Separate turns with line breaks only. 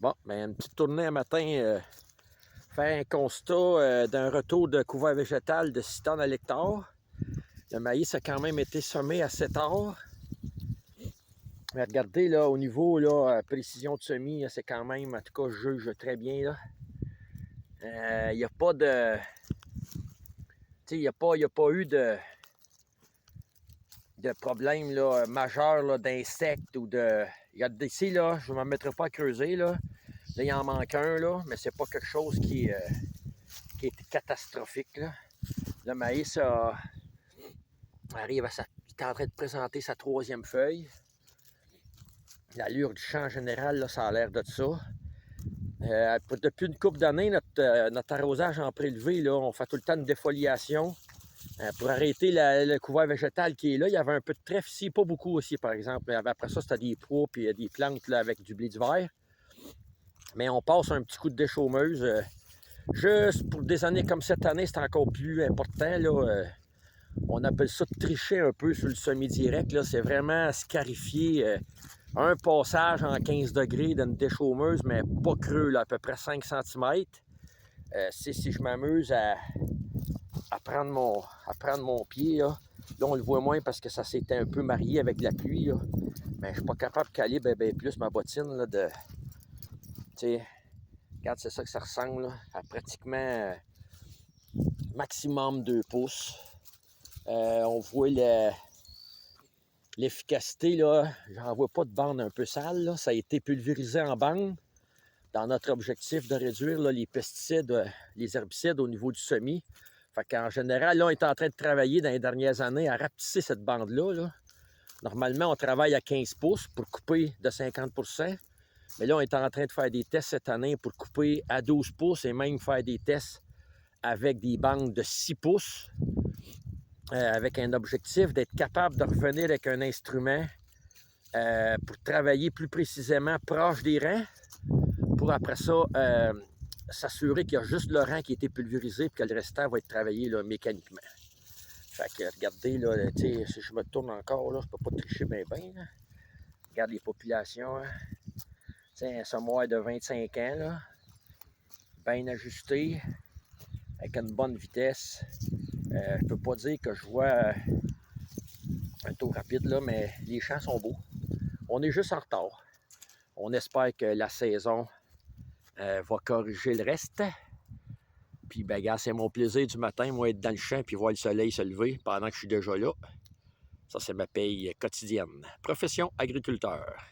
Bon, ben, une petite tournée un matin, faire un constat d'un retour de couvert végétal de 6 tonnes à l'hectare. Le maïs a quand même été semé assez tard. Mais regardez, là, au niveau là, précision de semis, c'est quand même, en tout cas, je juge très bien. Il n'y a pas de. Tu sais, il n'y a pas eu de problème là, majeur d'insectes ou de. Regardez ici, là, je ne m'en mettrai pas à creuser. Là, il en manque un, là, mais c'est pas quelque chose qui est catastrophique. Là. Le maïs arrive il est en train de présenter sa troisième feuille. L'allure du champ en général, là, ça a l'air de ça. Depuis une couple d'années, notre arrosage en prélevé, là, on fait tout le temps une défoliation pour arrêter le couvert végétal qui est là. Il y avait un peu de trèfle ici, pas beaucoup aussi, par exemple. Après ça, c'était des pois et des plantes là, avec du blé d'hiver. Mais on passe un petit coup de déchaumeuse. Juste pour des années comme cette année, c'est encore plus important. Là, on appelle ça de tricher un peu sur le semi-direct. C'est vraiment scarifier un passage en 15 degrés d'une déchaumeuse, mais pas creux, là, à peu près 5 cm. Si je m'amuse à prendre mon pied, là, on le voit moins parce que ça s'était un peu marié avec la pluie. Là. Mais je ne suis pas capable de caler bien plus ma bottine. Là, regarde, c'est ça que ça ressemble là, à pratiquement maximum 2 pouces. On voit l'efficacité, là, j'en vois pas de bande un peu sale. Là. Ça a été pulvérisé en bande dans notre objectif de réduire là, les pesticides, les herbicides au niveau du semis. Fait qu'en général, là, on est en train de travailler dans les dernières années à rapetisser cette bande-là. Là. Normalement, on travaille à 15 pouces pour couper de 50 %. Mais là, on est en train de faire des tests cette année pour couper à 12 pouces et même faire des tests avec des bandes de 6 pouces. Avec un objectif d'être capable de revenir avec un instrument pour travailler plus précisément proche des rangs, pour après ça s'assurer qu'il y a juste le rang qui a été pulvérisé et que le restant va être travaillé là, mécaniquement. Fait que regardez, là, si je me tourne encore, là, je ne peux pas tricher bien. Regarde les populations. Hein. Un semoir de 25 ans, là, bien ajusté, avec une bonne vitesse. Je ne peux pas dire que je vois un taux rapide, là, mais les champs sont beaux. On est juste en retard. On espère que la saison va corriger le reste. Puis, ben, gars, c'est mon plaisir du matin, moi, être dans le champ puis voir le soleil se lever pendant que je suis déjà là. Ça, c'est ma paye quotidienne. Profession agriculteur.